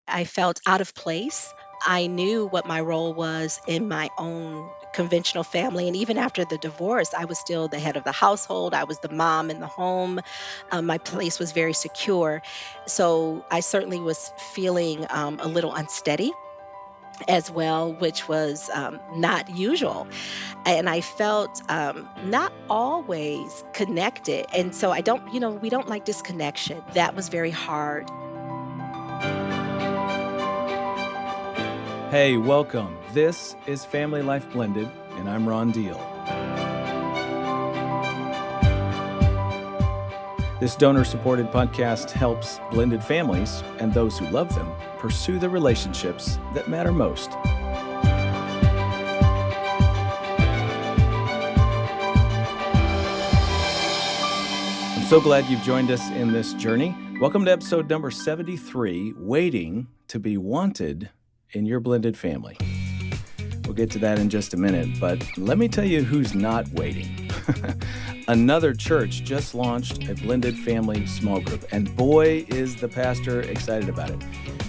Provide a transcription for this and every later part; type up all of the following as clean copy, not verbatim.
I felt out of place. I knew what my role was in my own conventional family. And even after the divorce, I was still the head of the household. I was the mom in the home. My place was very secure. So I certainly was feeling a little unsteady as well, which was not usual. And I felt not always connected. And so I don't, we don't like disconnection. That was very hard. Hey, welcome. This is Family Life Blended, and I'm Ron Deal. This donor-supported podcast helps blended families and those who love them pursue the relationships that matter most. I'm so glad you've joined us in this journey. Welcome to episode number 73, Waiting to be Wanted in Your Blended Family. We'll get to that in just a minute, but let me tell you who's not waiting. Another church just launched a blended family small group, and boy, is the pastor excited about it.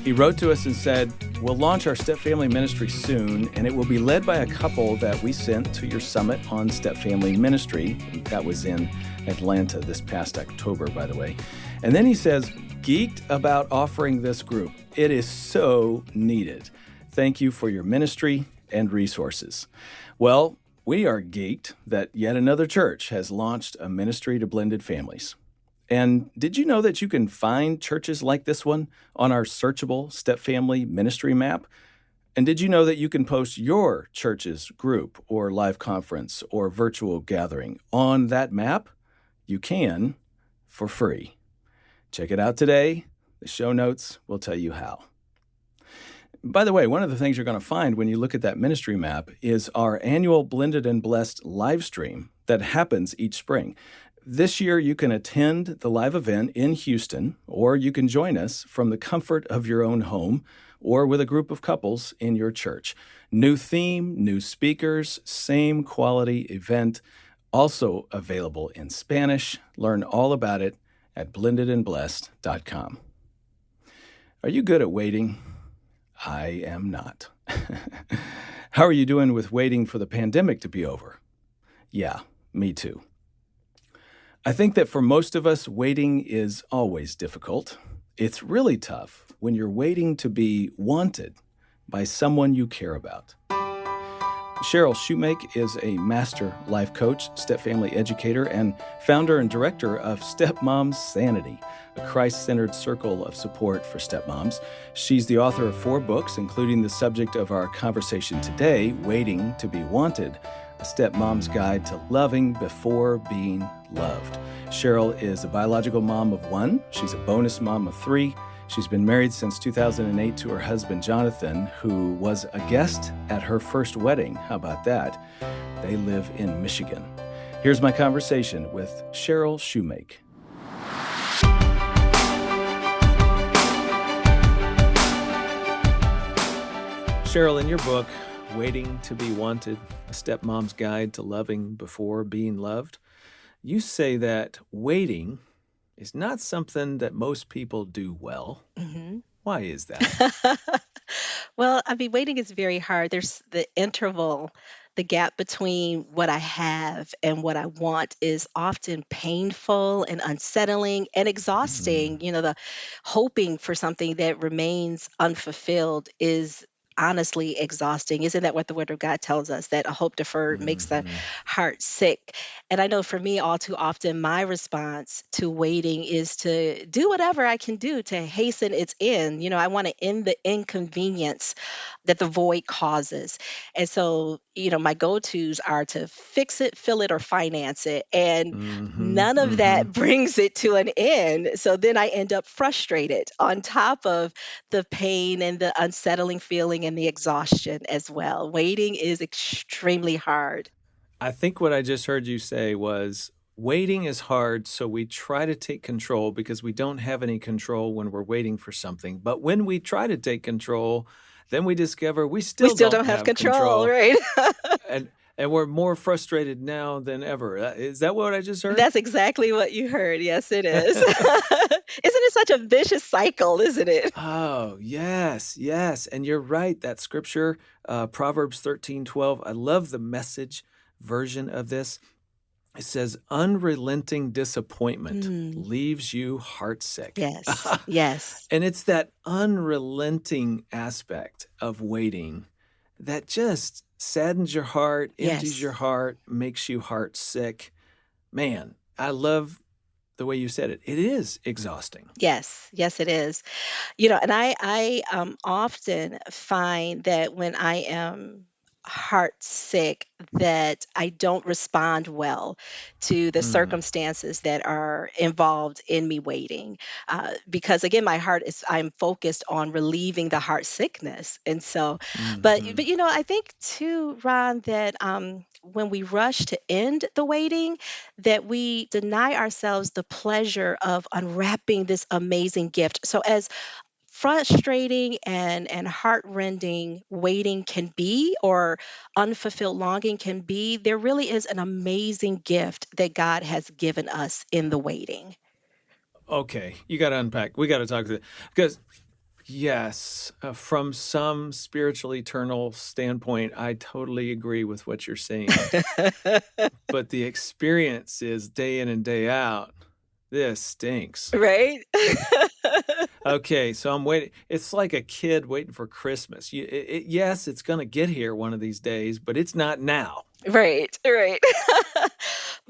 He wrote to us and said, "We'll launch our Step Family Ministry soon, and it will be led by a couple that we sent to your summit on Step Family Ministry." That was in Atlanta this past October, by the way. And then he says, "Geeked about offering this group. It is so needed. Thank you for your ministry and resources." Well, we are geeked that yet another church has launched a ministry to blended families. And did you know that you can find churches like this one on our searchable Step Family Ministry map? And did you know that you can post your church's group or live conference or virtual gathering on that map? You can for free. Check it out today. The show notes will tell you how. By the way, one of the things you're going to find when you look at that ministry map is our annual Blended and Blessed live stream that happens each spring. This year, you can attend the live event in Houston, or you can join us from the comfort of your own home or with a group of couples in your church. New theme, new speakers, same quality event, also available in Spanish. Learn all about it at blendedandblessed.com. Are you good at waiting? I am not. How are you doing with waiting for the pandemic to be over? Yeah, me too. I think that for most of us, waiting is always difficult. It's really tough when you're waiting to be wanted by someone you care about. Cheryl Shumake is a master life coach, step-family educator, and founder and director of Stepmom's Sanity, a Christ-centered circle of support for stepmoms. She's the author of 4 books, including the subject of our conversation today, Waiting to be Wanted, a stepmom's guide to loving before being loved. Cheryl is a biological mom of 1. She's a bonus mom of 3. She's been married since 2008 to her husband, Jonathan, who was a guest at her first wedding. How about that? They live in Michigan. Here's my conversation with Cheryl Shumake. Cheryl, in your book, Waiting to be Wanted, a Stepmom's Guide to Loving Before Being Loved, you say that waiting is not something that most people do well. hmm Why is that? Well, I mean, waiting is very hard. There's the interval, the gap between what I have and what I want is often painful and unsettling and exhausting. Mm, The hoping for something that remains unfulfilled is honestly exhausting. Isn't that what the word of God tells us? That a hope deferred makes the mhm. heart sick. And I know for me, all too often, my response to waiting is to do whatever I can do to hasten its end. I want to end the inconvenience that the void causes. And so, my go tos are to fix it, fill it, or finance it. And Mhm, none of mhm. that brings it to an end. So then I end up frustrated on top of the pain and the unsettling feeling and the exhaustion as well. Waiting is extremely hard. I think what I just heard you say was waiting is hard, so we try to take control because we don't have any control when we're waiting for something. But when we try to take control, then we discover we We still still don't don't have have control, control. right? And And we're more frustrated now than ever. Is that what I just heard? That's exactly what you heard. Yes, it is. Isn't it such a vicious cycle, isn't it? Oh, yes, yes. And you're right. That scripture, Proverbs 13:12. I love the message version of this. It says, unrelenting disappointment Mm, leaves you heartsick. yes, yes, And it's that unrelenting aspect of waiting that just saddens your heart, empties your yes, heart, makes you heart sick. Man, I love the way you said it. It is exhausting. yes, yes, it is. And I often find that when I am heart sick, that I don't respond well to the Mm, circumstances that are involved in me waiting, because again, my heart is I'm focused on relieving the heart sickness, and so, but mhm. I think too, Ron, that when we rush to end the waiting, that we deny ourselves the pleasure of unwrapping this amazing gift. So as frustrating and heartrending waiting can be, or unfulfilled longing can be, there really is an amazing gift that God has given us in the waiting. Okay, you got to unpack. We got to talk to it because yes, from some spiritual eternal standpoint, I totally agree with what you're saying. But the experience is day in and day out. This stinks. Right. Okay, so I'm waiting. It's like a kid waiting for Christmas. Yes, it's going to get here one of these days, but it's not now. Right, right.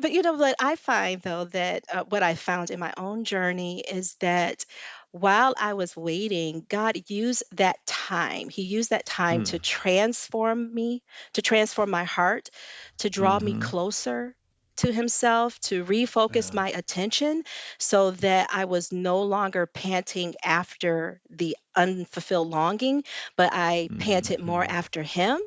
But what I find though, that what I found in my own journey is that while I was waiting, God used that time. He used that time Hmm. to transform me, to transform my heart, to draw me Mm-hmm. closer to Himself, to refocus Yeah. my attention so that I was no longer panting after the unfulfilled longing, but I panted more Mm-hmm. after Him,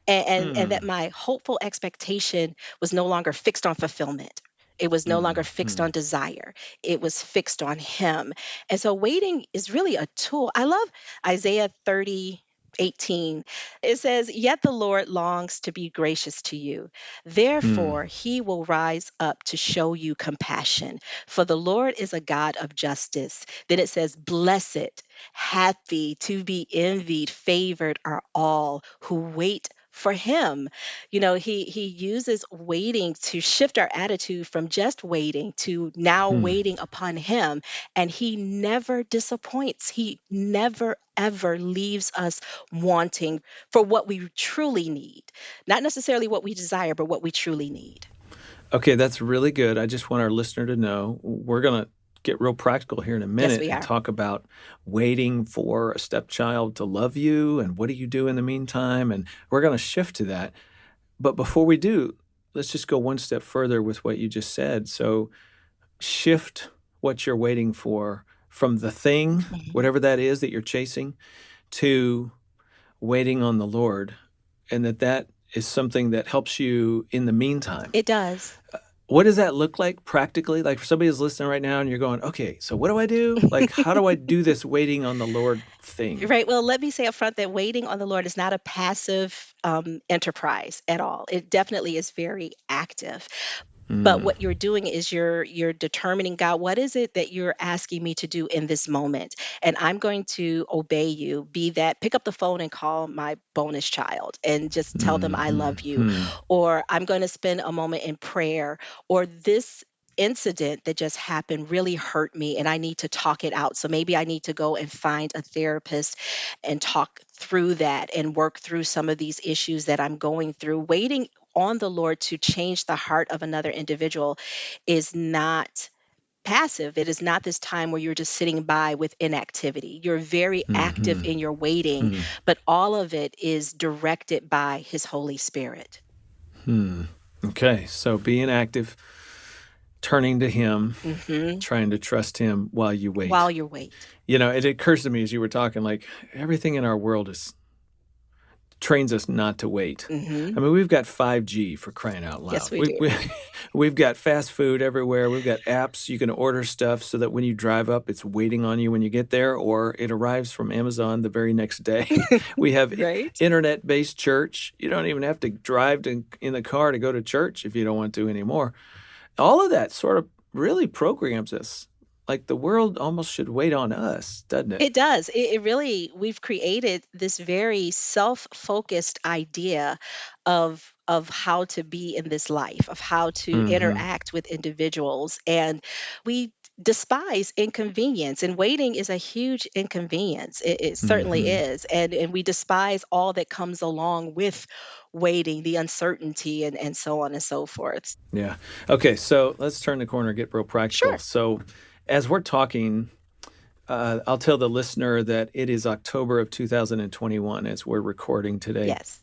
and that Hmm. my hopeful expectation was no longer fixed on fulfillment. It was no longer fixed Mm-hmm. on desire. It was fixed on Him. And so waiting is really a tool. I love Isaiah 30:18. It says, "Yet the Lord longs to be gracious to you. Hmm. Therefore, He will rise up to show you compassion. For the Lord is a God of justice." Then it says, "Blessed, happy, to be envied, favored are all who wait for Him." He uses waiting to shift our attitude from just waiting to now Hmm. waiting upon Him. And He never disappoints. He never ever leaves us wanting for what we truly need. Not necessarily what we desire, but what we truly need. Okay, that's really good. I just want our listener to know we're going to get real practical here in a Yes, minute we and are. talk about waiting for a stepchild to love you and what do you do in the meantime. And we're going to shift to that. But before we do, let's just go one step further with what you just said. So shift what you're waiting for from the thing, Mhm. whatever that is that you're chasing, to waiting on the Lord, and that is something that helps you in the meantime. It does. What does that look like practically? Like for somebody who's listening right now and you're going, okay, so what do I do? Like, how do I do this waiting on the Lord thing? Right. Well, let me say up front that waiting on the Lord is not a passive enterprise at all. It definitely is very active. But Mm, what you're doing is you're determining, God, what is it that you're asking me to do in this moment? And I'm going to obey you. Be that pick up the phone and call my bonus child and just tell them I mhm, love you. hmm, Or I'm going to spend a moment in prayer. Or this incident that just happened really hurt me and I need to talk it out. So maybe I need to go and find a therapist and talk through that and work through some of these issues that I'm going through. Waiting on the Lord to change the heart of another individual is not passive. It is not this time where you're just sitting by with inactivity. You're very active mhm, in your waiting, hmm, but all of it is directed by His Holy Spirit. hmm. Okay, so being active, turning to Him, Hmm. trying to trust Him while you While wait. you wait. You know, it occurs to me as you were talking, like everything in our world is trains us not to wait. Hmm. I mean, we've got 5G for crying out Yes, loud. we do. We've got fast food everywhere. We've got apps. You can order stuff so that when you drive up, it's waiting on you when you get there, or it arrives from Amazon the very next day. We have Right? internet-based church. You don't even have to drive in the car to go to church if you don't want to anymore. All of that sort of really programs us. Like the world almost should wait on us, doesn't it? It does. It really, we've created this very self-focused idea of how to be in this life, of how to Hmm. interact with individuals. And we despise inconvenience. And waiting is a huge inconvenience. It certainly Hmm. is. And we despise all that comes along with waiting, the uncertainty and so on and so forth. Yeah. Okay, so let's turn the corner, get real practical. Sure. So, as we're talking, I'll tell the listener that it is October of 2021 as we're recording today. Yes.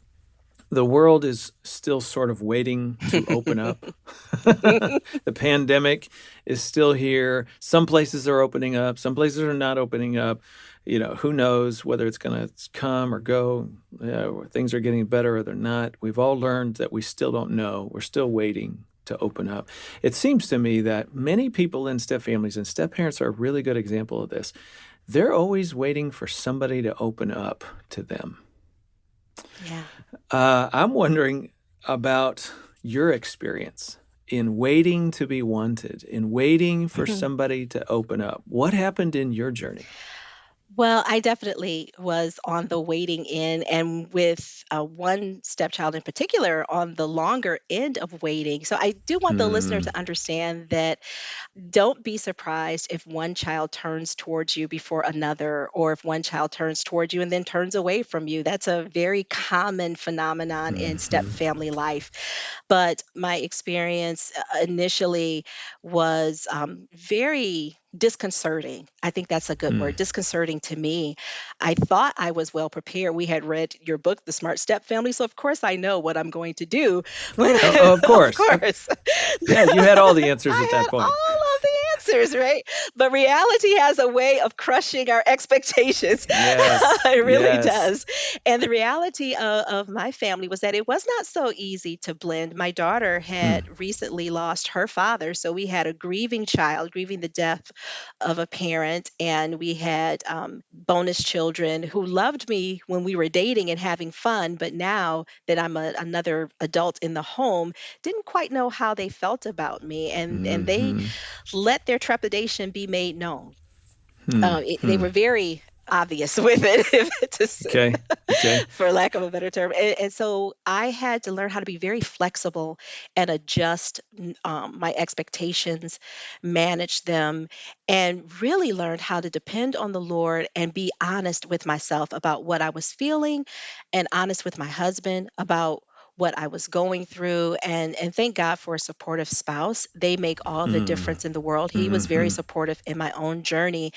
The world is still sort of waiting to open up. The pandemic is still here. Some places are opening up, some places are not opening up. Who knows whether it's going to come or go, or things are getting better or they're not. We've all learned that we still don't know. We're still waiting to open up. It seems to me that many people in step families, and step parents are a really good example of this, they're always waiting for somebody to open up to them. Yeah. I'm wondering about your experience in waiting to be wanted, in waiting for somebody to open up. What happened in your journey? Well, I definitely was on the waiting end, and with one stepchild in particular on the longer end of waiting. So I do want the listener Hmm. to understand that don't be surprised if one child turns towards you before another, or if one child turns towards you and then turns away from you. That's a very common phenomenon in step Hmm. family life. But my experience initially was very disconcerting. I think that's a good Hmm. word, disconcerting to me. I thought I was well prepared. We had read your book, The Smart Step Family. So, of course, I know what I'm going to do when Oh, of of course. course. Yeah, you had all the answers at I that had point. all of the answers, right? But reality has a way of crushing our expectations. Yes. It really Yes. does. And the reality of my family was that it was not so easy to blend. My daughter Hmm. had recently lost her father. So we had a grieving child, grieving the death of a parent. And we had bonus children who loved me when we were dating and having fun. But now that I'm another adult in the home, didn't quite know how they felt about me, and they Hmm. let their trepidation be made known. Hmm. They Hmm. were very obvious with it, Okay. Okay. for lack of a better term. And so I had to learn how to be very flexible and adjust my expectations, manage them, and really learned how to depend on the Lord and be honest with myself about what I was feeling, and honest with my husband about what I was going through, and thank God for a supportive spouse. They make all the Hmm. difference in the world. He was very Hmm. supportive in my own journey,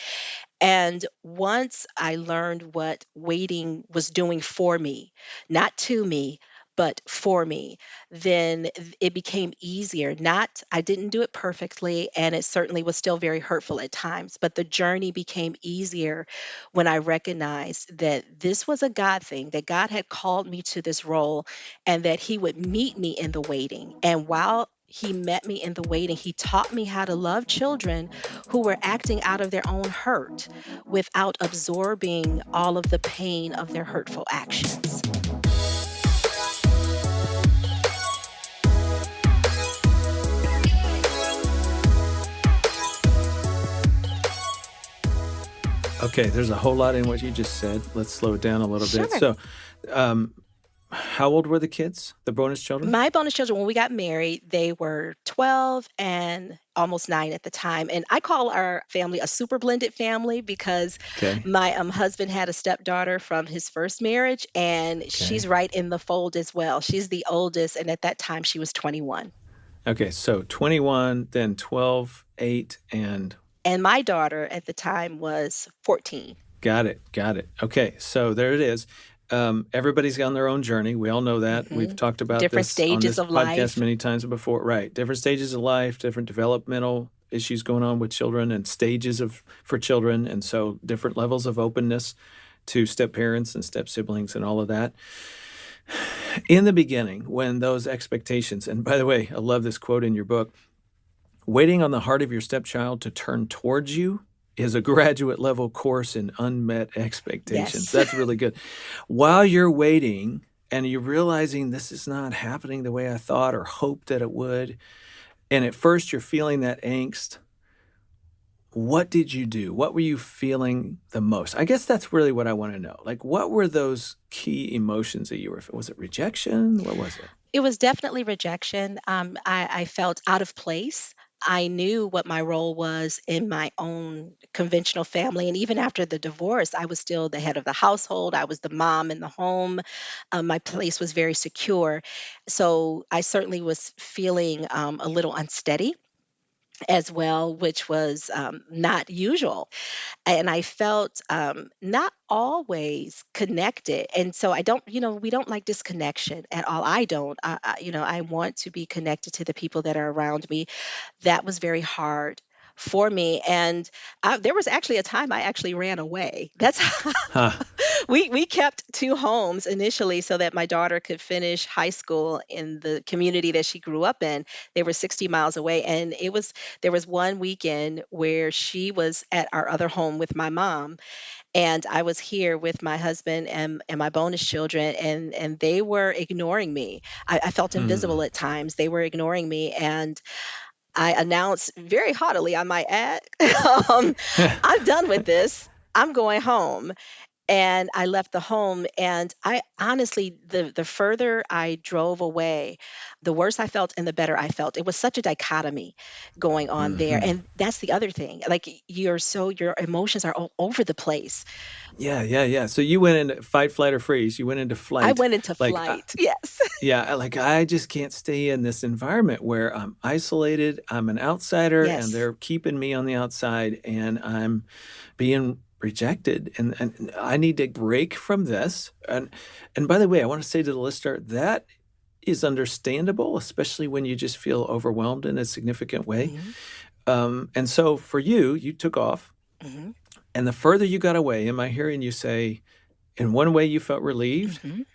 and once I learned what waiting was doing for me, not to me, but for me, then it became easier. Not, I didn't do it perfectly, and it certainly was still very hurtful at times, but the journey became easier when I recognized that this was a God thing, that God had called me to this role, and that He would meet me in the waiting. And while He met me in the waiting, He taught me how to love children who were acting out of their own hurt without absorbing all of the pain of their hurtful actions. Okay, there's a whole lot in what you just said. Let's slow it down a little bit. Sure. So, um, how old were the kids, the bonus children? My bonus children, when we got married, they were 12 and almost 9 at the time. And I call our family a super blended family because Okay. my husband had a stepdaughter from his first marriage, and she's Okay. right in the fold as well. She's the oldest, and at that time, she was 21. Okay. So 21, then 12, 8, and And my daughter at the time was 14. got it. Got it. Okay. So there it is. Everybody's on their own journey. We all know that. We've Mhm. talked about Different this on stages this of podcast life. many times before. Right. Different stages of life, different developmental issues going on with children and stages of for children. And so different levels of openness to step parents and step siblings and all of that. In the beginning, when those expectations, and by the way, I love this quote in your book, waiting on the heart of your stepchild to turn towards you is a graduate level course in unmet expectations. Yes. That's really good. While you're waiting and you're realizing this is not happening the way I thought or hoped that it would, and at first you're feeling that angst, what did you do? What were you feeling the most? I guess that's really what I want to know. Like, what were those key emotions that you were? Was it rejection? What was it? It was definitely rejection. I felt out of place. I knew what my role was in my own conventional family. And even after the divorce, I was still the head of the household. I was the mom in the home. My place was very secure. So I certainly was feeling a little unsteady as well, which was not usual. And I felt not always connected. And so I don't, we don't like disconnection at all. I don't. I want to be connected to the people that are around me. That was very hard for me. And there was actually a time I actually ran away. That's Huh. we kept two homes initially so that my daughter could finish high school in the community that she grew up in. They were 60 miles away, and there was one weekend where she was at our other home with my mom, and I was here with my husband and my bonus children, and they were ignoring me. I felt Hmm. invisible at times. They were ignoring me, and I announced very haughtily on my ad, um, "I'm done with this. I'm going home." And I left the home, and I honestly, the further I drove away, the worse I felt and the better I felt. It was such a dichotomy going on there, Hmm. and that's the other thing. Like, your emotions are all over the place. Yeah, yeah, yeah. So you went into fight, flight, or freeze. You went into I flight. went into Like, flight. Yes. like I just can't stay in this environment where I'm isolated. I'm an outsider, and Yes. they're keeping me on the outside, and I'm being rejected. And I need to break from this. And by the way, I want to say to the listener that is understandable, especially when you just feel overwhelmed in a significant way. Mhm. And so for you, you took off, Mhm. and the further you got away, am I hearing you say, in one way you felt relieved, Mhm.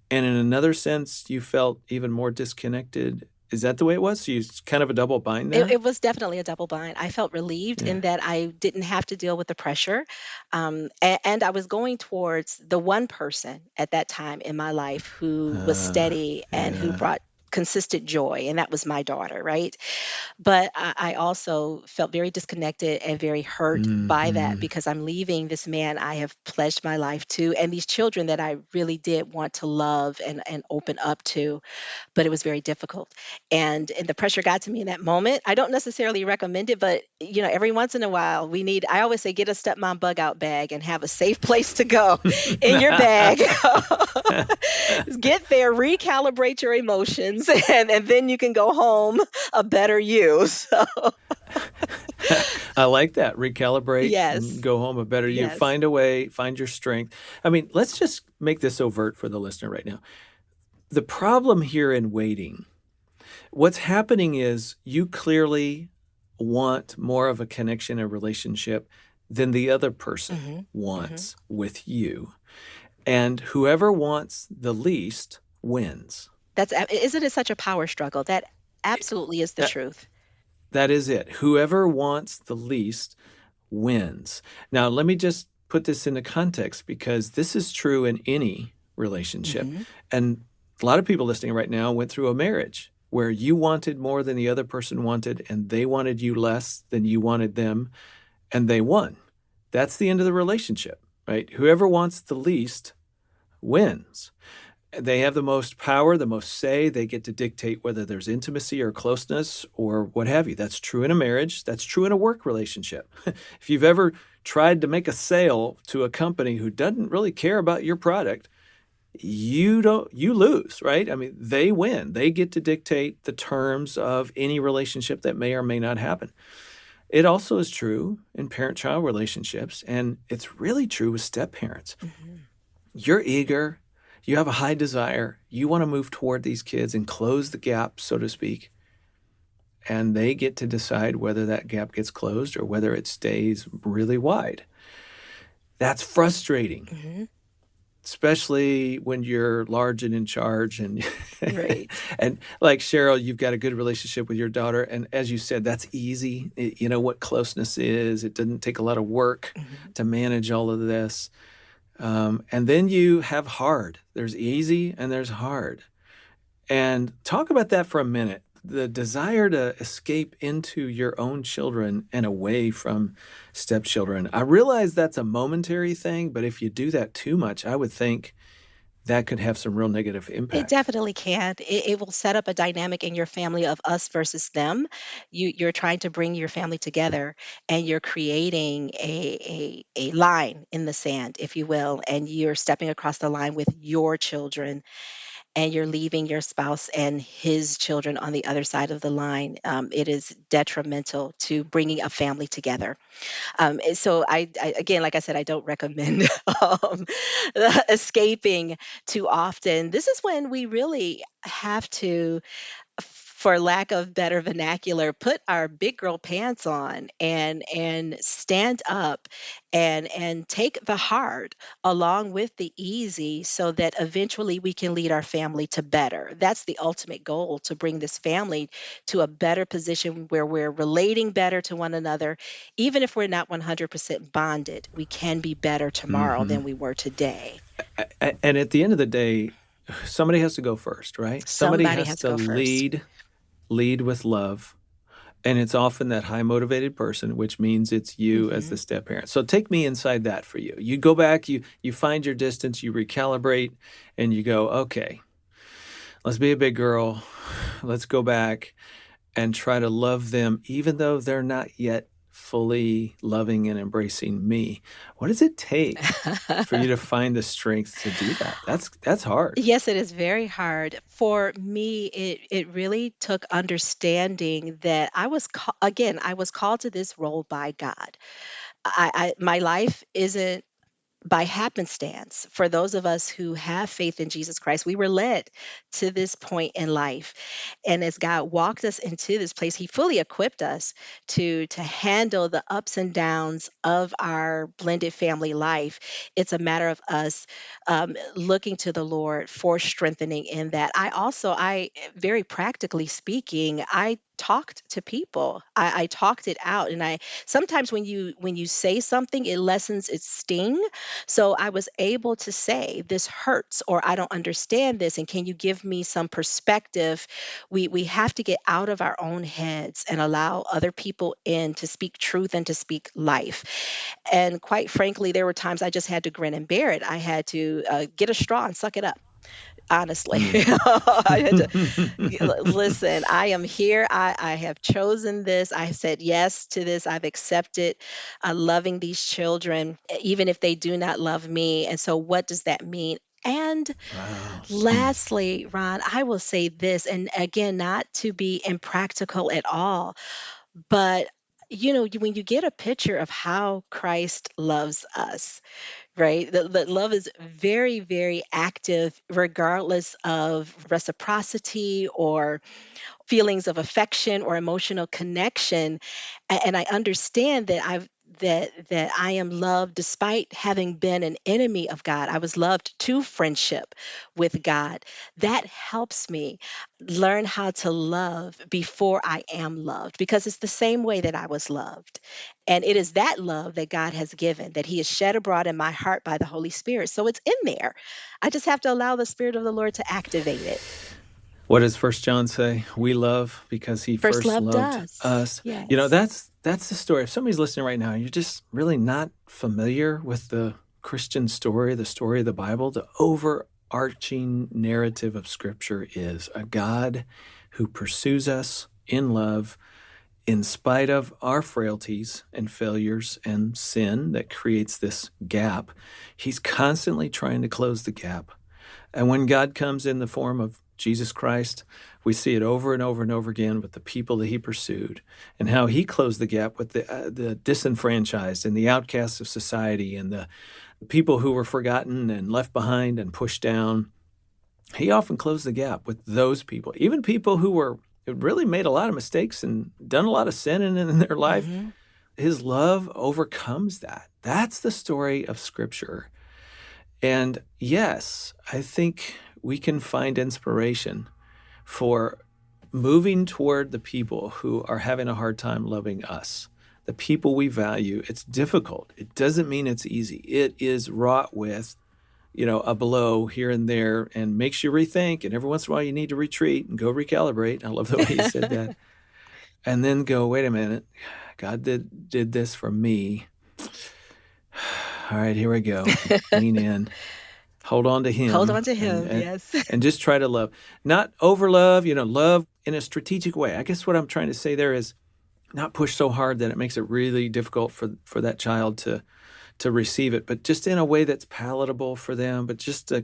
and in another sense you felt even more disconnected? Is that the way it was? So you kind of a double bind It, there? it was definitely a double bind. I felt relieved Yeah. in that I didn't have to deal with the pressure. And I was going towards the one person at that time in my life who was steady and who Yeah. brought consistent joy, and that was my daughter, right? But I also felt very disconnected and very hurt by that Mhm. because I'm leaving this man I have pledged my life to and these children that I really did want to love and open up to, but it was very difficult. And the pressure got to me in that moment. I don't necessarily recommend it, but every once in a while we need, I always say, get a stepmom bug out bag and have a safe place to go in your bag. Get there, recalibrate your emotions, and then you can go home a better you. So I like that. Recalibrate and yes. go home a better you. Yes. Find a way, find your strength. I mean, let's just make this overt for the listener right now. The problem here in waiting, what's happening is you clearly want more of a connection, a relationship than the other person Mhm. Mhm. wants with you. And whoever wants the least wins. Isn't it such a power struggle? That absolutely is the That, truth. that is it. Whoever wants the least wins. Now, let me just put this into context because this is true in any relationship. Mhm. And a lot of people listening right now went through a marriage where you wanted more than the other person wanted, and they wanted you less than you wanted them, and they won. That's the end of the relationship, right? Whoever wants the least wins. They have the most power, the most say. They get to dictate whether there's intimacy or closeness or what have you. That's true in a marriage. That's true in a work relationship. If you've ever tried to make a sale to a company who doesn't really care about your product, you lose, right? I mean, they win. They get to dictate the terms of any relationship that may or may not happen. It also is true in parent-child relationships, and it's really true with step parents. Mhm. You're eager, you have a high desire, you want to move toward these kids and close the gap, so to speak, and they get to decide whether that gap gets closed or whether it stays really wide. That's frustrating. Mhm. especially when you're large and in charge. And Right. and like Cheryl, you've got a good relationship with your daughter, and as you said, that's easy. You know what closeness is. It doesn't take a lot of work Mhm. to manage all of this. And then you have hard. There's easy and there's hard. And talk about that for a minute. The desire to escape into your own children and away from stepchildren. I realize that's a momentary thing, but if you do that too much, I would think that could have some real negative It impact. definitely can. It will set up a dynamic in your family of us versus them. You're trying to bring your family together, and you're creating a line in the sand, if you will, and you're stepping across the line with your children, and you're leaving your spouse and his children on the other side of the line. It is detrimental to bringing a family together. And so I again, like I said, I don't recommend um, escaping too often. This is when we really have to, for lack of better vernacular, put our big girl pants on and stand up and take the hard along with the easy so that eventually we can lead our family to better. That's the ultimate goal, to bring this family to a better position where we're relating better to one another. Even if we're not 100% bonded, we can be better tomorrow Hmm. than we were today. And at the end of the day, somebody has to go first, right? Somebody Somebody has has to to go first. lead with love. And it's often that high motivated person, which means it's you as the Mhm. step parent. So take me inside that for you. You go back, you find your distance, you recalibrate, and you go, okay, let's be a big girl. Let's go back and try to love them, even though they're not yet fully loving and embracing me. What does it take for you to find the strength to do that? That's hard. Yes, it is very hard. For me, it really took understanding that I was called to this role by God. I my life isn't by happenstance. For those of us who have faith in Jesus Christ, we were led to this point in life. And as God walked us into this place, He fully equipped us to handle the ups and downs of our blended family life. It's a matter of us looking to the Lord for strengthening in that. I very practically speaking, I talked to people. I talked it out, and I sometimes when you say something, it lessens its sting. So I was able to say, "This hurts," or "I don't understand this, and can you give me some perspective?" We have to get out of our own heads and allow other people in to speak truth and to speak life. And quite frankly, there were times I just had to grin and bear it. I had to get a straw and suck it up. Honestly, Mm. I had to listen. I am here. I have chosen this. I have said yes to this. I've accepted loving these children, even if they do not love me. And so, what does that mean? And Wow. Mm. lastly, Ron, I will say this, and again, not to be impractical at all, but when you get a picture of how Christ loves us, right? The love is very, very active, regardless of reciprocity or feelings of affection or emotional connection. And I understand that I am loved despite having been an enemy of God. I was loved to friendship with God. That helps me learn how to love before I am loved, because it's the same way that I was loved. And it is that love that God has given, that He has shed abroad in my heart by the Holy Spirit. So it's in there. I just have to allow the Spirit of the Lord to activate it. What does First John say? We love because he First first love loved does. us. You know, Yes. that's the story. If somebody's listening right now and you're just really not familiar with the Christian story, the story of the Bible, the overarching narrative of Scripture is a God who pursues us in love in spite of our frailties and failures and sin that creates this gap. He's constantly trying to close the gap. And when God comes in the form of Jesus Christ, we see it over and over and over again with the people that He pursued and how He closed the gap with the disenfranchised and the outcasts of society and the people who were forgotten and left behind and pushed down. He often closed the gap with those people, even people who really made a lot of mistakes and done a lot of sin in their life. Mhm. His love overcomes that. That's the story of Scripture. And yes, I think we can find inspiration for moving toward the people who are having a hard time loving us, the people we value. It's difficult. It doesn't mean it's easy. It is wrought with, a blow here and there and makes you rethink. And every once in a while, you need to retreat and go recalibrate. I love the way you said that. And then go, wait a minute. God did this for me. All right, here we go. Lean in. Hold on to Hold him on to and him. and Yes. and just try to love. Not over love, love in a strategic way. I guess what I'm trying to say there is not push so hard that it makes it really difficult for that child to receive it, but just in a way that's palatable for them, but just to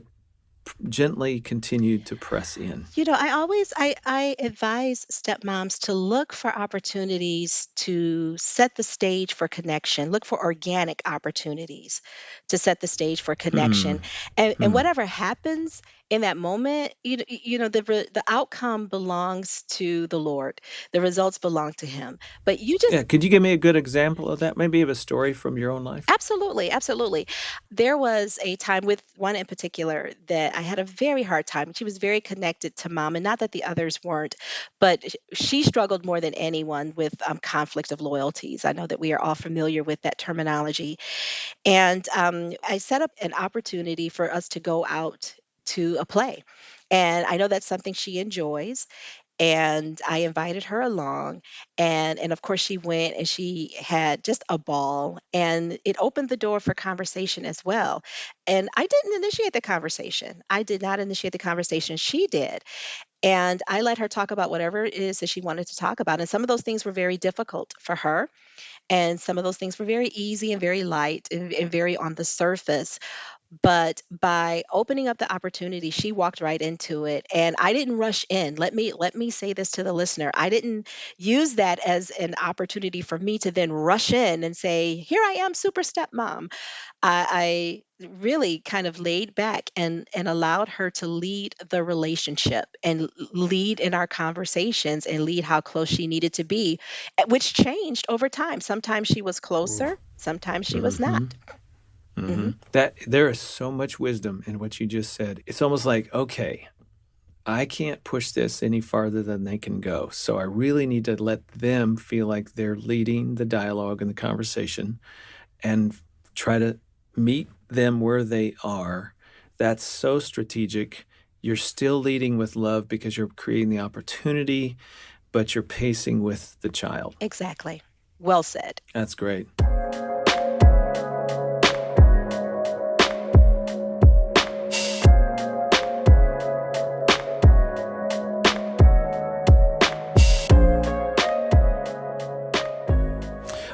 gently continue to press in. I advise stepmoms to look for opportunities to set the stage for connection. Look for organic opportunities to set the stage for connection. Hmm. And Hmm. whatever happens in that moment, the outcome belongs to the Lord. The results belong to him. But you just Yeah, could you give me a good example of that? Maybe of a story from your own life? Absolutely, absolutely. There was a time with one in particular that I had a very hard time. She was very connected to mom, and not that the others weren't, but she struggled more than anyone with conflict of loyalties. I know that we are all familiar with that terminology. And I set up an opportunity for us to go out to a play. And I know that's something she enjoys, and I invited her along, and of course she went and she had just a ball, and it opened the door for conversation as well. And I didn't initiate the conversation. I did not initiate the conversation. She did. And I let her talk about whatever it is that she wanted to talk about. And some of those things were very difficult for her, and some of those things were very easy and very light and very on the surface. But by opening up the opportunity, she walked right into it, and I didn't rush in. Let me say this to the listener. I didn't use that as an opportunity for me to then rush in and say, "Here I am, super stepmom." I really kind of laid back and allowed her to lead the relationship and lead in our conversations and lead how close she needed to be, which changed over time. Sometimes she was Ooh. closer, sometimes she was not. Mm-hmm. Mm-hmm. Hmm. That there is so much wisdom in what you just said. It's almost like, okay, I can't push this any farther than they can go. So I really need to let them feel like they're leading the dialogue and the conversation and try to meet them where they are. That's so strategic. You're still leading with love because you're creating the opportunity, but you're pacing with the child. Exactly. Well said. That's great.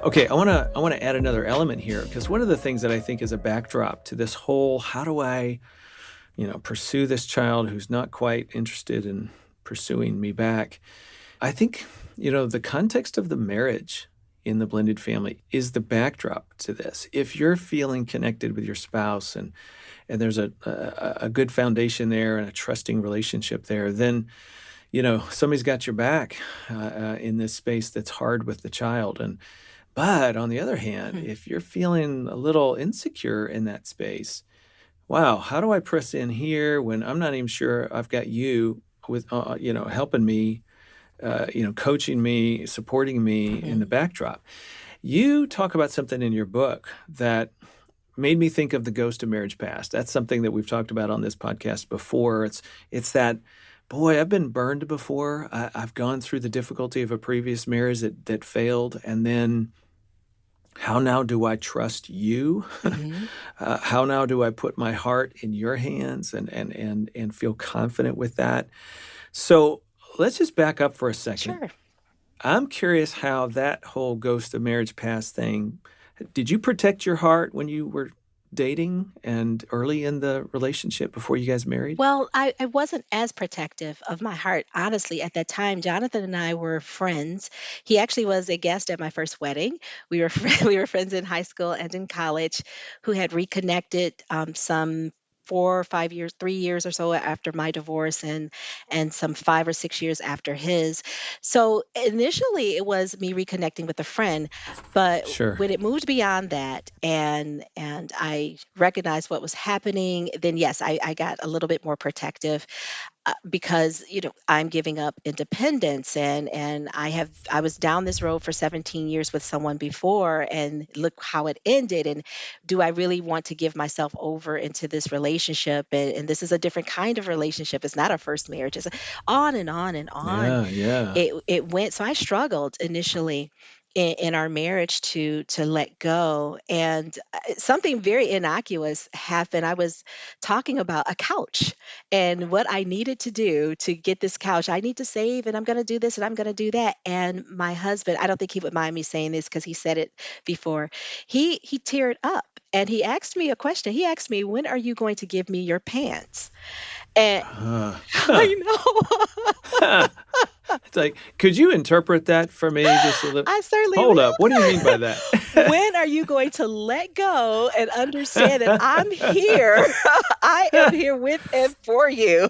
Okay, I want to add another element here because one of the things that I think is a backdrop to this whole how do I, pursue this child who's not quite interested in pursuing me back. I think, the context of the marriage in the blended family is the backdrop to this. If you're feeling connected with your spouse and there's a good foundation there and a trusting relationship there, then somebody's got your back in this space that's hard with the child. But on the other hand, Mhm. if you're feeling a little insecure in that space, wow, how do I press in here when I'm not even sure I've got you with, helping me, coaching me, supporting me in the Mhm. backdrop? You talk about something in your book that made me think of the ghost of marriage past. That's something that we've talked about on this podcast before. It's that, boy, I've been burned before. I've gone through the difficulty of a previous marriage that failed, and then how now do I trust you? Mhm. How now do I put my heart in your hands and feel confident with that? So let's just back up for a second. Sure. I'm curious how that whole ghost of marriage past thing, did you protect your heart when you were dating and early in the relationship before you guys married? Well, I wasn't as protective of my heart, honestly, at that time. Jonathan and I were friends. He actually was a guest at my first wedding. We were we were friends in high school and in college, who had reconnected some. 4 or 5 years, 3 years or so after my divorce, and some 5 or 6 years after his. So initially it was me reconnecting with a friend, but Sure. when it moved beyond that, and I recognized what was happening, then yes, I got a little bit more protective, because I'm giving up independence, and I was down this road for 17 years with someone before, and look how it ended. And do I really want to give myself over into this relationship? And this is a different kind of relationship. It's not a first marriage. It's on and on and on. Yeah, yeah. It went. So I struggled initially in our marriage to let go, and something very innocuous happened. I was talking about a couch and what I needed to do to get this couch. I need to save, and I'm going to do this, and I'm going to do that. And my husband, I don't think he would mind me saying this because he said it before. He teared up and he asked me a question. He asked me, "When are you going to give me your pants?" And Huh. I know. It's like, could you interpret that for me just a little? I certainly Hold up. will. What do you mean by that? When are you going to let go and understand that I'm here? I am here with and for you.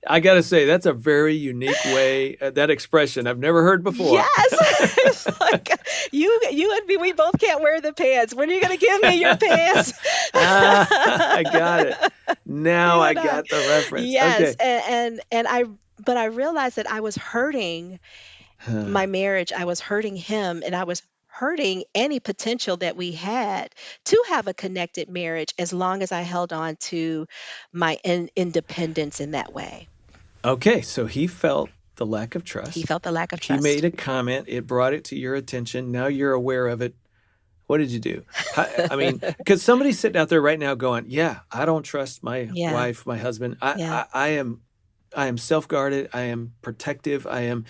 I got to say, that's a very unique way, that expression I've never heard before. Yes. It's like you and me, we both can't wear the pants. When are you going to give me your pants? I got it. Now You I and I. got the reference. Yes, Okay. and I but I realized that I was hurting Huh. my marriage. I was hurting him, and I was hurting any potential that we had to have a connected marriage as long as I held on to my independence in that way. Okay, so he felt the lack of He trust. felt the lack of He made trust. a comment. It brought it to your attention. Now you're aware of it. What did you do? I mean, because somebody's sitting out there right now going, "Yeah, I don't trust my Yeah, wife, my husband. yeah, I am self-guarded. I am protective. I am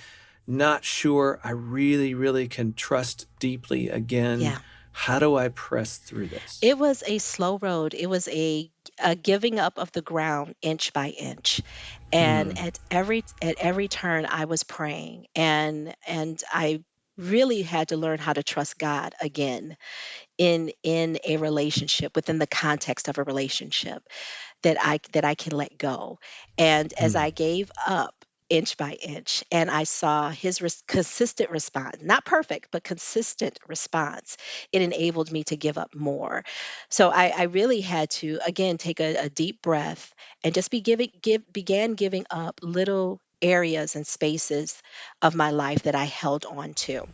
not sure I really, really can trust deeply again. yeah. How do I press through this?" It was a slow road. It was a giving up of the ground inch by inch. And Hmm. at every turn I was praying, and I really had to learn how to trust God again in a relationship, within the context of a relationship, that I can let go. And as Hmm. I gave up inch by inch, and I saw his consistent response, not perfect, but consistent response, it enabled me to give up more. So I really had to again take a deep breath and just began giving up little areas and spaces of my life that I held on to.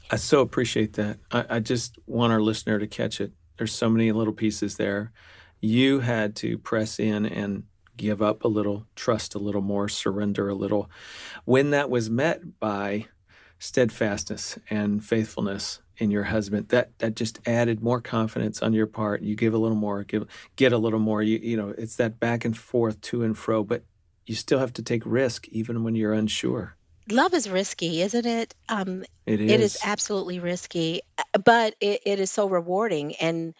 I so appreciate that. I just want our listener to catch it. There's so many little pieces there. You had to press in and give up a little, trust a little more, surrender a little. When that was met by steadfastness and faithfulness in your husband, that just added more confidence on your part. You give a little more, get a little more. It's that back and forth, to and fro, but you still have to take risk even when you're unsure. Love is risky, isn't it? It It is is. absolutely risky, but it is so rewarding, and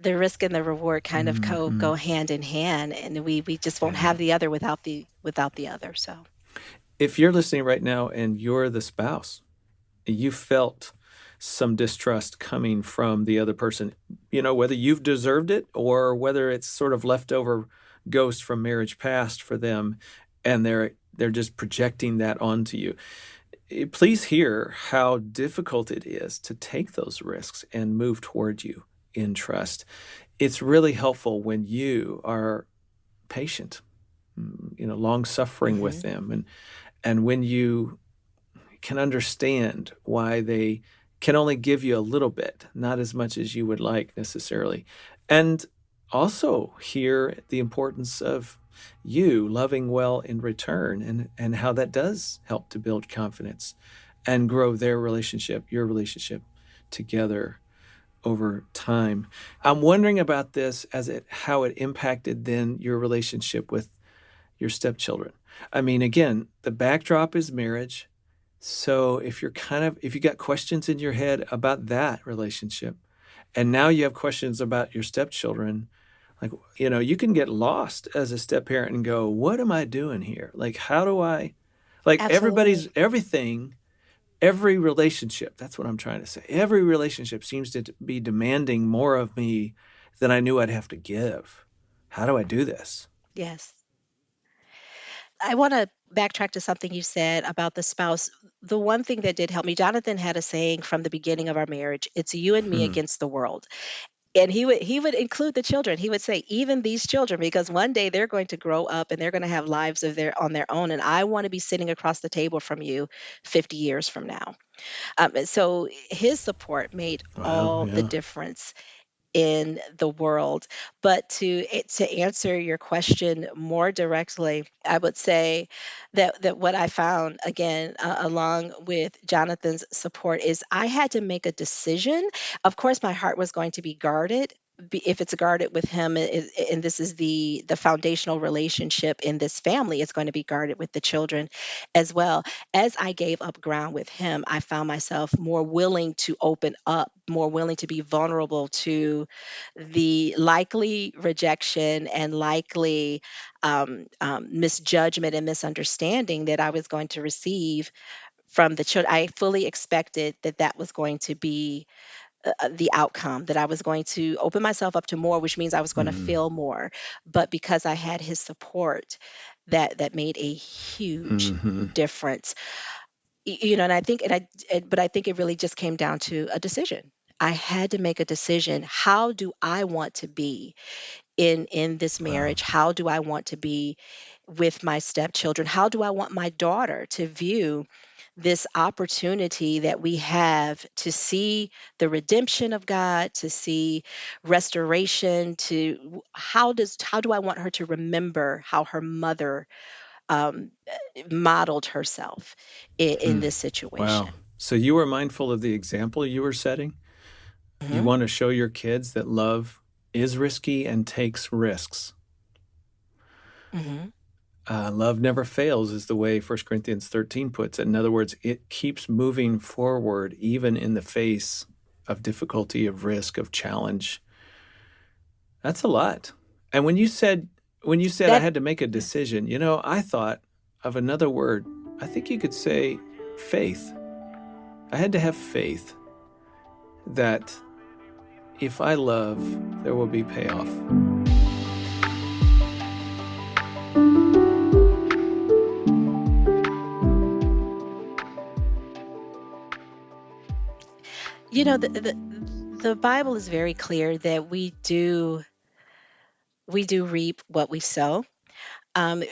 the risk and the reward kind of go Hmm. hand in hand, and we just won't Yeah. have the other without the other. So If you're listening right now and you're the spouse, you felt some distrust coming from the other person, whether you've deserved it or whether it's sort of leftover ghost from marriage past for them, and they're just projecting that onto you. Please hear how difficult it is to take those risks and move toward you in trust. It's really helpful when you are patient, long suffering with mhm. them, and when you can understand why they can only give you a little bit, not as much as you would like necessarily. And also hear the importance of you loving well in return, and how that does help to build confidence and grow their relationship, your relationship together over time. I'm wondering about this how it impacted then your relationship with your stepchildren. I mean, again, the backdrop is marriage. So if you got questions in your head about that relationship, and now you have questions about your stepchildren, like, you can get lost as a step parent and go, what am I doing here? Like, how do I, like, Absolutely. every relationship, that's what I'm trying to say. Every relationship seems to be demanding more of me then I knew I'd have to give. How do I do this? Yes. I want to backtrack to something you said about the spouse. The one thing that did help me, Jonathan had a saying from the beginning of our marriage, it's you and me Hmm. against the world. And he would include the children. He would say, even these children, because one day they're going to grow up and they're going to have lives of their on their own. And I want to be sitting across the table from you 50 years from now. And so his support made Wow. all the Yeah. difference in the world. But to answer your question more directly, I would say that what I found again, along with Jonathan's support, is I had to make a decision. Of course, my heart was going to be guarded. If it's guarded with him, and this is the foundational relationship in this family, it's going to be guarded with the children as well. As I gave up ground with him, I found myself more willing to open up, more willing to be vulnerable to the likely rejection and likely misjudgment and misunderstanding that I was going to receive from the children. I fully expected that that was going to be the outcome, that I was going to open myself up to more, which means I was going to Hmm. feel more. But because I had his support, that made a huge Hmm. difference. And I think, but I think it really just came down to a decision. I had to make a decision. How do I want to be in this Wow. marriage? How do I want to be with my stepchildren? How do I want my daughter to view this opportunity that we have to see the redemption of God, to see restoration, to how do I want her to remember how her mother um, modeled herself in Hmm. this Wow. situation? So you were mindful of the example you were setting. You Hmm. want to show your kids that love is risky and takes risks. Hmm. Love never fails is the way 1 Corinthians 13 puts it. In other words, it keeps moving forward even in the face of difficulty, of risk, of challenge. That's a lot. And when you said I That had to make a yeah. decision, I thought of another word. I think you could say faith. I had to have faith that if I love, there will be payoff. The Bible is very clear that we do reap what we sow.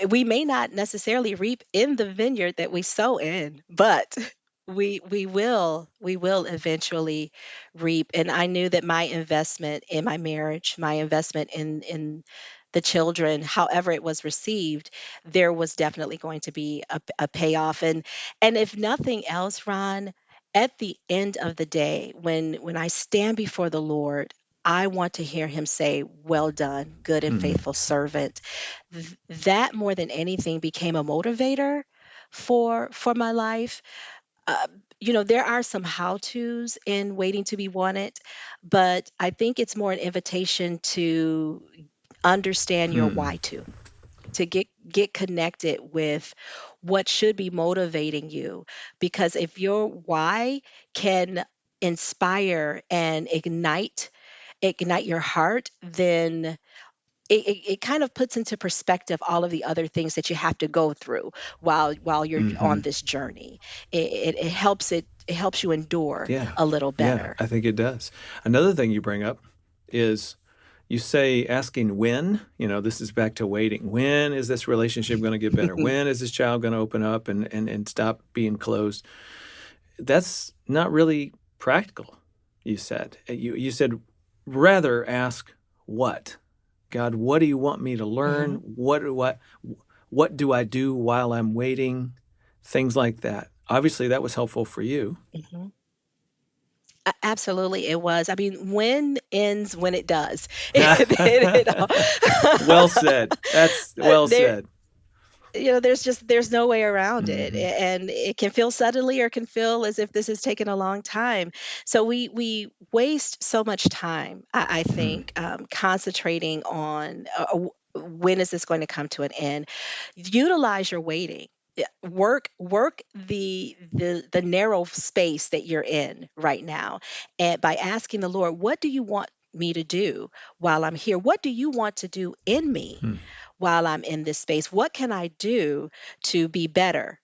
We may not necessarily reap in the vineyard that we sow in, but we will eventually reap. And I knew that my investment in my marriage, my investment in the children, however it was received, there was definitely going to be a payoff. And if nothing else, Ron, at the end of the day, when I stand before the Lord, I want to hear him say, "Well done, good and Hmm. faithful servant." That more than anything became a motivator for my life. uh, there are some how to's in waiting to be wanted, but I think it's more an invitation to understand your Hmm. why to get connected with what should be motivating you, because if your why can inspire and ignite your heart, then it kind of puts into perspective all of the other things that you have to go through while you're Hmm. on this journey. It helps you endure Yeah. a little Yeah, better. I think it does. Another thing you bring up is you say asking when, this is back to waiting. When is this relationship going to get better? When is this child going to open up and stop being closed? That's not really practical, you said. You said rather ask what? God, what do you want me to learn? Hmm. What do I do while I'm waiting? Things like that. Obviously that was helpful for you. Hmm. Absolutely, it was. I mean, when ends when it does. Well said. That's well There, said. there's no way around it. Mhm. And it can feel suddenly or can feel as if this has taken a long time. So we waste so much time, I Mm. think, concentrating on when is this going to come to an end. Utilize your waiting. Yeah, work the narrow space that you're in right now, and by asking the Lord, what do you want me to do while I'm here? What do you want to do in me Hmm. while I'm in this space? What can I do to be better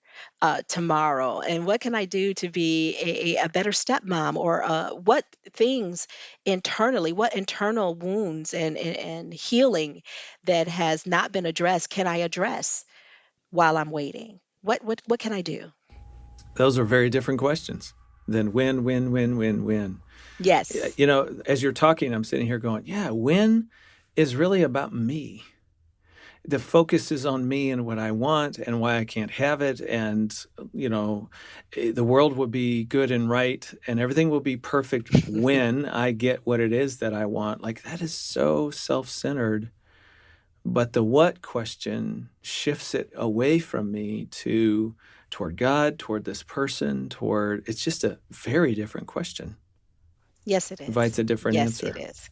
tomorrow? And what can I do to be a better stepmom? Or what things internally, what internal wounds and healing that has not been addressed can I address while I'm waiting? What can I do? Those are very different questions than when. Yes. You know, as you're talking, I'm sitting here going, yeah, when is really about me. The focus is on me and what I want and why I can't have it. And, you know, the world will be good and right and everything will be perfect when I get what it is that I want. Like, that is so self centered. But the what question shifts it away from me to toward God, toward this person, toward it's just a very different question. Yes, it Invites is. a different Yes, it answer. is.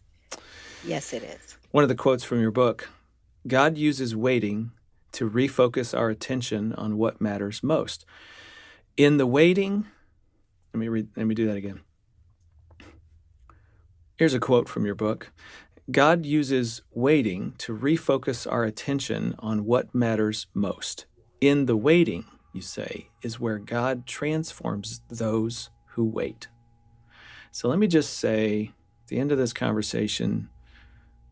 Yes, it is. One of the quotes from your book, God uses waiting to refocus our attention on what matters most. In the waiting, let me do that again. Here's a quote from your book. God uses waiting to refocus our attention on what matters most. In the waiting, you say, is where God transforms those who wait. So let me just say, at the end of this conversation,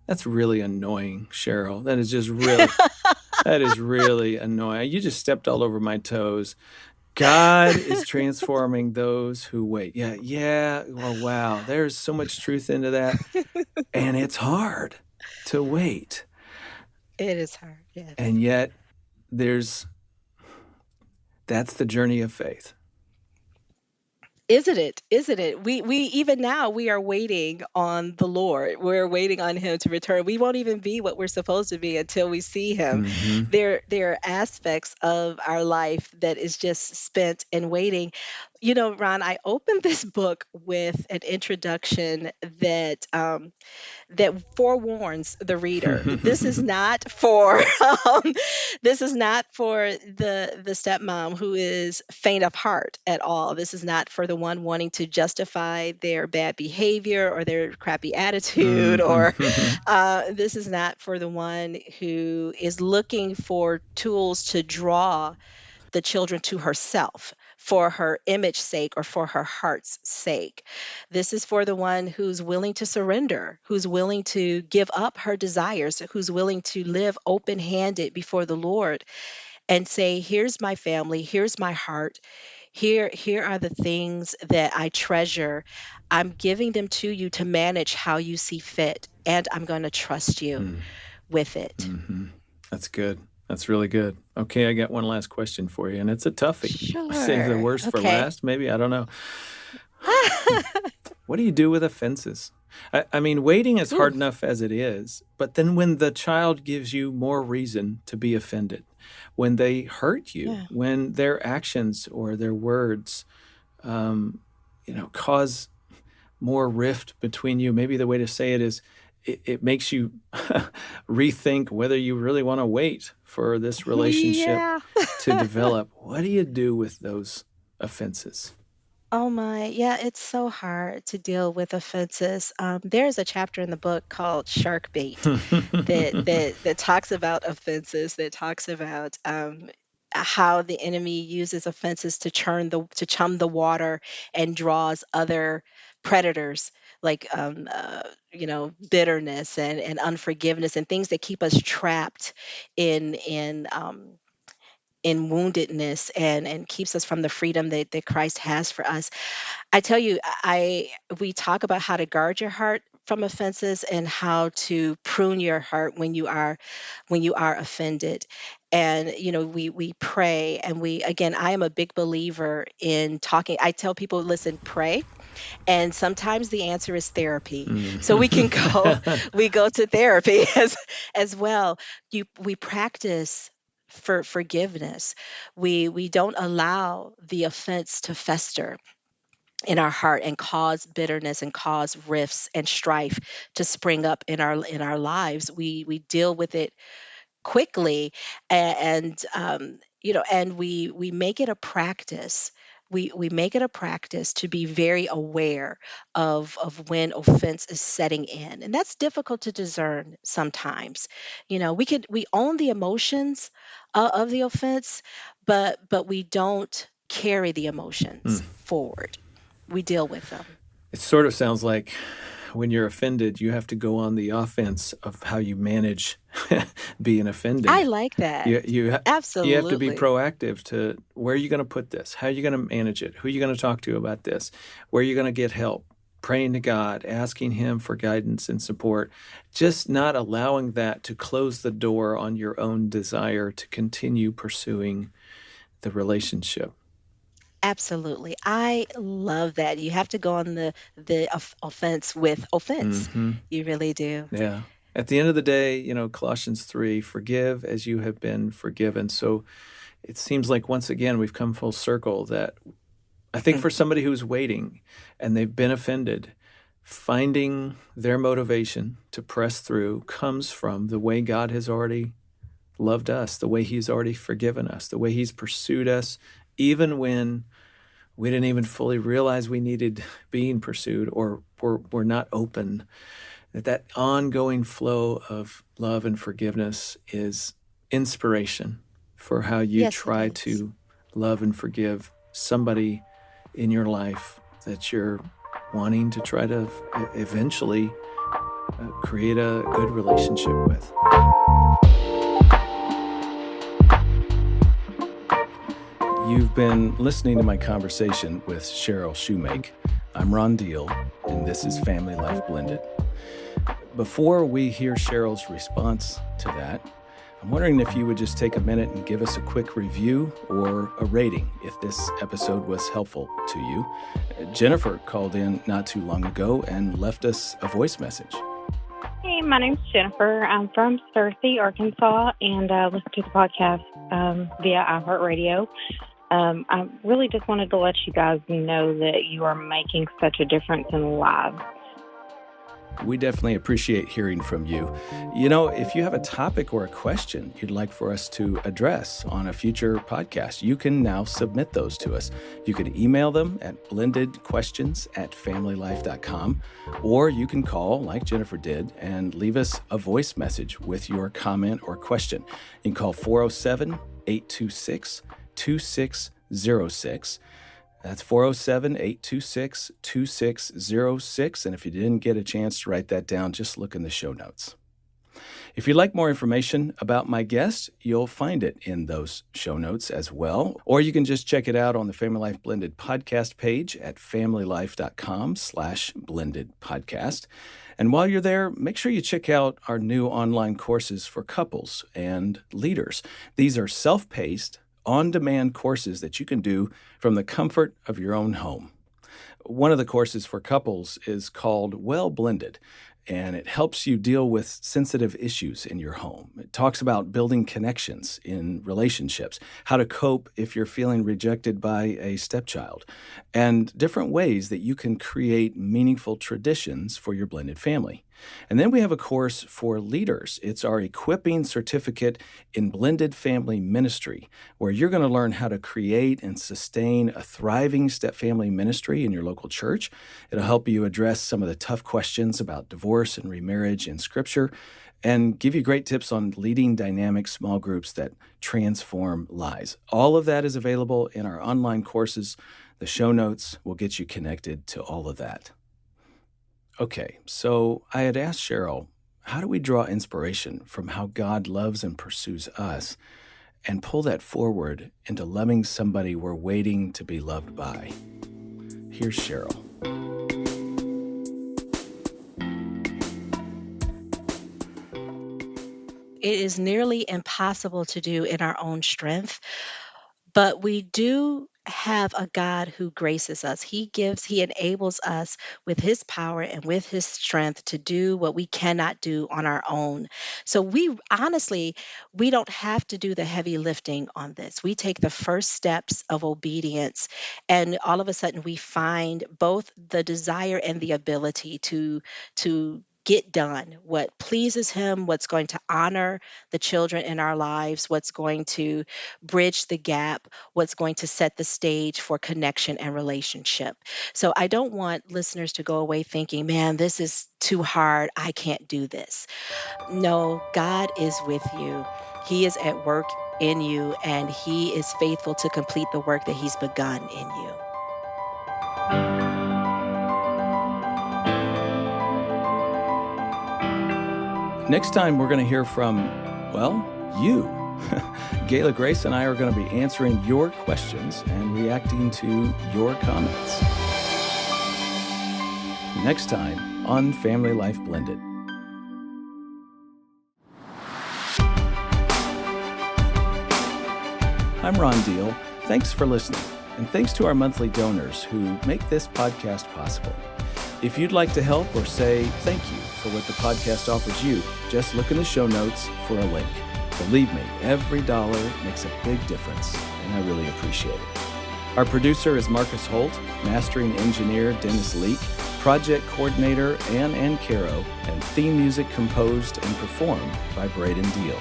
that's really annoying, Cheryl. That is really annoying. You just stepped all over my toes. God is transforming those who wait. Yeah, yeah. Well, wow. There's so much truth into that. And it's hard to wait. It is hard. Yes. And yet there's that's the journey of faith. Isn't it? Isn't it? We even now we are waiting on the Lord. We're waiting on him to return. We won't even be what we're supposed to be until we see him. Mm-hmm. There are aspects of our life that is just spent in waiting. You know, Ron, I opened this book with an introduction that forewarns the reader. This is not for this is not for the stepmom who is faint of heart at all. This is not for the one wanting to justify their bad behavior or their crappy attitude, or Mm-hmm. this is not for the one who is looking for tools to draw the children to herself for her image sake or for her heart's sake. This is for the one who's willing to surrender, who's willing to give up her desires, who's willing to live open handed before the Lord and say, here's my family, here's my heart. Here are the things that I treasure. I'm giving them to you to manage how you see fit, and I'm going to trust you with it. Mm-hmm. That's good. That's really good. Okay, I got one last question for you, and it's a toughie. Save the Sure. worst for Okay. last, maybe. I don't know. What do you do with offenses? I mean, waiting is Ooh, hard enough as it is, but then when the child gives you more reason to be offended, when they hurt you, yeah. when their actions or their words, um, cause more rift between you, maybe the way to say it is it makes you rethink whether you really want to wait for this relationship Yeah. to develop. What do you do with those offenses? Oh my, yeah, it's so hard to deal with offenses. There's a chapter in the book called Shark Bait that talks about offenses, that talks about how the enemy uses offenses to chum the water and draws other predators like bitterness and unforgiveness and things that keep us trapped in in woundedness and keeps us from the freedom that Christ has for us. I tell you, I we talk about how to guard your heart from offenses and how to prune your heart when you are offended. And we pray, and we again, I am a big believer in talking. I tell people, listen, pray, and sometimes the answer is therapy. So we can go we go to therapy as well. We practice for forgiveness. We don't allow the offense to fester in our heart and cause bitterness and cause rifts and strife to spring up in our lives. We deal with it quickly, and and we make it a practice we make it a practice to be very aware of when offense is setting in, and that's difficult to discern sometimes. We own the emotions of the offense, but we don't carry the emotions Mm. forward. We deal with them. It sort of sounds like when you're offended, you have to go on the offense of how you manage being I offended. like that. You have to be Absolutely. proactive to where are you going to put this? How are you going to manage it? Who are you going to talk to about this? Where are you going to get help? Praying to God, asking Him for guidance and support, just not allowing that to close the door on your own desire to continue pursuing the relationship. Absolutely. I love that. You have to go on the offense with offense. Hmm. You really do. Yeah. At the end of the day, Colossians 3, forgive as you have been forgiven. So it seems like once again we've come full circle that I think Hmm. for somebody who's waiting and they've been offended, finding their motivation to press through comes from the way God has already loved us, the way He's already forgiven us, the way He's pursued us, even when we didn't even fully realize we needed being pursued or were not open. That ongoing flow of love and forgiveness is inspiration for how you Yes, it try is. to love and forgive somebody in your life that you're wanting to try to eventually create a good relationship with. You've been listening to my conversation with Cheryl Shumake. I'm Ron Deal, and this is Family Life Blended. Before we hear Cheryl's response to that, I'm wondering if you would just take a minute and give us a quick review or a rating if this episode was helpful to you. Jennifer called in not too long ago and left us a voice message. Hey, my name's Jennifer. I'm from Searcy, Arkansas, and listen to the podcast via iHeartRadio. I really just wanted to let you guys know that you are making such a difference in lives. We definitely appreciate hearing from you. If you have a topic or a question you'd like for us to address on a future podcast, you can now submit those to us. You can email them at blendedquestions@familylife.com, or you can call, like Jennifer did, and leave us a voice message with your comment or question. You can call 407-826-2606. That's 407-826-2606. And if you didn't get a chance to write that down, just look in the show notes. If you'd like more information about my guest, you'll find it in those show notes as well. Or you can just check it out on the Family Life Blended podcast page at familylife.com/blended podcast. And while you're there, make sure you check out our new online courses for couples and leaders. These are self-paced, on-demand courses that you can do from the comfort of your own home. One of the courses for couples is called Well Blended, and it helps you deal with sensitive issues in your home. It talks about building connections in relationships, how to cope if you're feeling rejected by a stepchild, and different ways that you can create meaningful traditions for your blended family. And then we have a course for leaders. It's our equipping certificate in blended family ministry, where you're going to learn how to create and sustain a thriving step-family ministry in your local church. It'll help you address some of the tough questions about divorce and remarriage in Scripture, and give you great tips on leading dynamic small groups that transform lives. All of that is available in our online courses. The show notes will get you connected to all of that. Okay, so I had asked Cheryl, how do we draw inspiration from how God loves and pursues us and pull that forward into loving somebody we're waiting to be loved by? Here's Cheryl. It is nearly impossible to do in our own strength, but we do have a God who graces us. He enables us with His power and with His strength to do what we cannot do on our own. So we honestly, we don't have to do the heavy lifting on this. We take the first steps of obedience, and all of a sudden we find both the desire and the ability to get done, what pleases him, what's going to honor the children in our lives, what's going to bridge the gap, what's going to set the stage for connection and relationship. So I don't want listeners to go away thinking, man, this is too hard. I can't do this. No, God is with you. He is at work in you, and He is faithful to complete the work that He's begun in you. Next time, we're going to hear from, well, you. Gayla Grace and I are going to be answering your questions and reacting to your comments. Next time on Family Life Blended. I'm Ron Deal. Thanks for listening, and thanks to our monthly donors who make this podcast possible. If you'd like to help or say thank you for what the podcast offers you, just look in the show notes for a link. Believe me, every dollar makes a big difference, and I really appreciate it. Our producer is Marcus Holt, mastering engineer Dennis Leak, project coordinator Ann Ancaro, and theme music composed and performed by Braden Deal.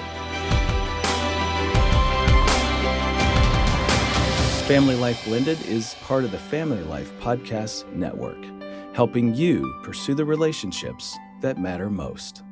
Family Life Blended is part of the Family Life Podcast Network, helping you pursue the relationships that matter most.